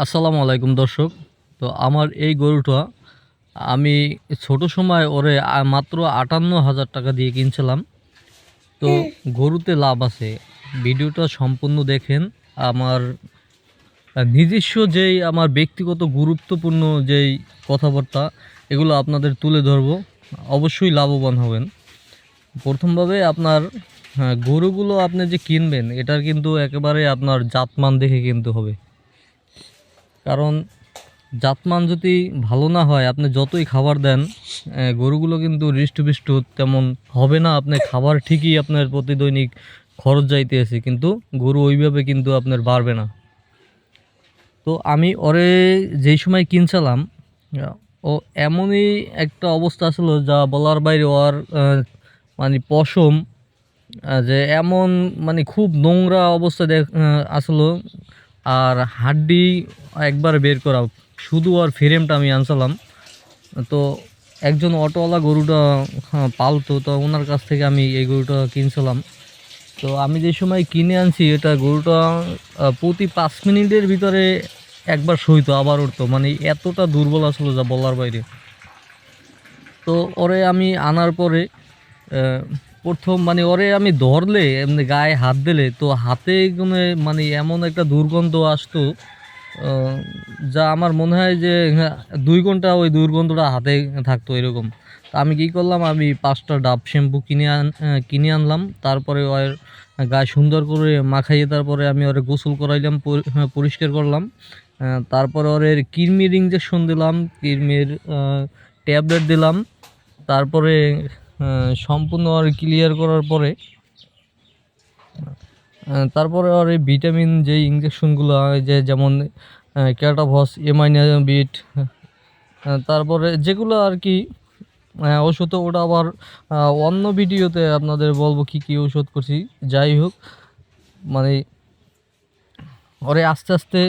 আসসালামু আলাইকুম দর্শক। তো আমার এই গরুটা আমি ছোট সময় ওরে মাত্র ৫৮,০০০ টাকা দিয়ে কিনছিলাম। তো গরুতে লাভ আছে। ভিডিওটা সম্পূর্ণ দেখেন। আমার নিজস্ব যেই আমার ব্যক্তিগত গুরুত্বপূর্ণ যেই কথাবার্তা এগুলো আপনাদের তুলে ধরবো। অবশ্যই লাভবান হবেন। প্রথমভাবে আপনার গরুগুলো আপনি যে কিনবেন এটার কিন্তু একেবারে আপনার জাতমান দেখে কিনতে হবে। কারণ জাতমান যদি ভালো না হয় আপনি যতই খাবার দেন গরুগুলো কিন্তু হৃষ্টপুষ্ট তেমন হবে না। আপনি খাবার ঠিকই আপনার প্রতিদৈনিক খরচ যাইতেছে, কিন্তু গরু ওইভাবে কিন্তু আপনার বাড়বে না। তো আমি ওরে যেই সময় কিনছিলাম ও এমনই একটা অবস্থা আসলো যা বলার বাইরে। ওর মানে পশম যে এমন মানে খুব নোংরা অবস্থা আসলো। আর হাড্ডি একবার বের করা, শুধু আর ফ্রেমটা আমি আনছিলাম। তো একজন অটোওয়ালা গরুটা পালতো, তো ওনার কাছ থেকে আমি এই গরুটা কিনছিলাম। তো আমি যে সময় কিনে আনছি এটা গরুটা প্রতি 5 মিনিটের ভিতরে একবার সইতো আবার উঠতো, মানে এতটা দুর্বল আসলো যা বলার বাইরে। তো ওরে আমি আনার পরে আহ, প্রথম মানে ওরে আমি ধরলে এমনি গায়ে হাত দিলে তো হাতে মানে এমন একটা দুর্গন্ধ আসতো আহ, যা আমার মনে হয় যে 2 ঘন্টা ওই দুর্গন্ধটা হাতে থাকতো এরকম। তো আমি কি করলাম, আমি 5টা ডাব শ্যাম্পু কিনে আনলাম। তারপরে ওর গায়ে সুন্দর করে মাখাইয়ে তারপরে আমি ওরে গোসল করাইলাম, পরিষ্কার করলাম। তারপরে ওর কৃমির ইঞ্জেকশন দিলাম, কৃমির ট্যাবলেট দিলাম। তারপরে সম্পূর্ণ আর ক্লিয়ার করার পরে তারপরে আর এই ভিটামিন যেই ইঞ্জেকশনগুলো যে যেমন ক্যাটাভস, এমাইনাবিট, তারপরে যেগুলো আর কি ওষুধ, ওটা আবার অন্য ভিডিওতে আপনাদের বলবো কি কি ওষুধ করছি। যাই হোক, মানে ওরে আস্তে আস্তে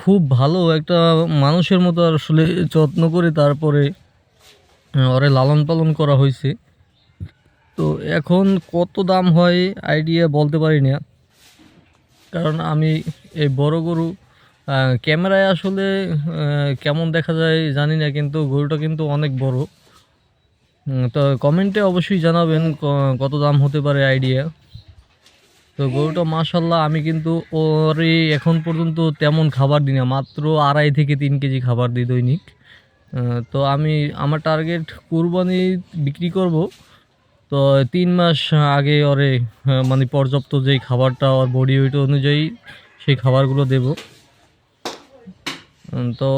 খুব ভালো একটা মানুষের মতো আসলে যত্ন করে তারপরে ওরে লালন পালন করা হয়েছে। তো এখন কত দাম হয় আইডিয়া বলতে পারি না, কারণ আমি এই বড় গরু ক্যামেরায় আসলে কেমন দেখা যায় জানি না, কিন্তু গরুটা কিন্তু অনেক বড়। তো কমেন্টে অবশ্যই জানাবেন কত দাম হতে পারে আইডিয়া। তো গরুটা মাশাল্লাহ, আমি কিন্তু ওরে এখন পর্যন্ত তেমন খাবার দিই না, মাত্র 2.5 থেকে 3 কেজি খাবার দিই দৈনিক। তো আমি আমার টার্গেট কুরবানি বিক্রি করব। তো 3 মাস আগে ওরে মানে পর্যাপ্ত যেই খাবারটা ওর বডি ওয়েট অনুযায়ী সেই খাবারগুলো দেব। তো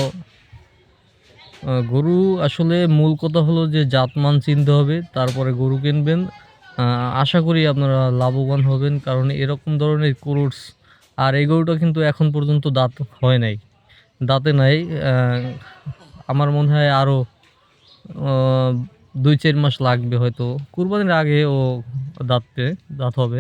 গরু আসলে মূল কথা হলো যে জাতমান চিনতে হবে, তারপরে গরু কিনবেন। আশা করি আপনারা লাভবান হবেন, কারণ এরকম ধরনের ক্রুডস। আর এই গরুটা কিন্তু এখন পর্যন্ত দাঁত হয় নাই, দাঁতে নাই। আমার মনে হয় আরও 2-4 মাস লাগবে, হয়তো কুরবানির আগে ও দাঁত হবে।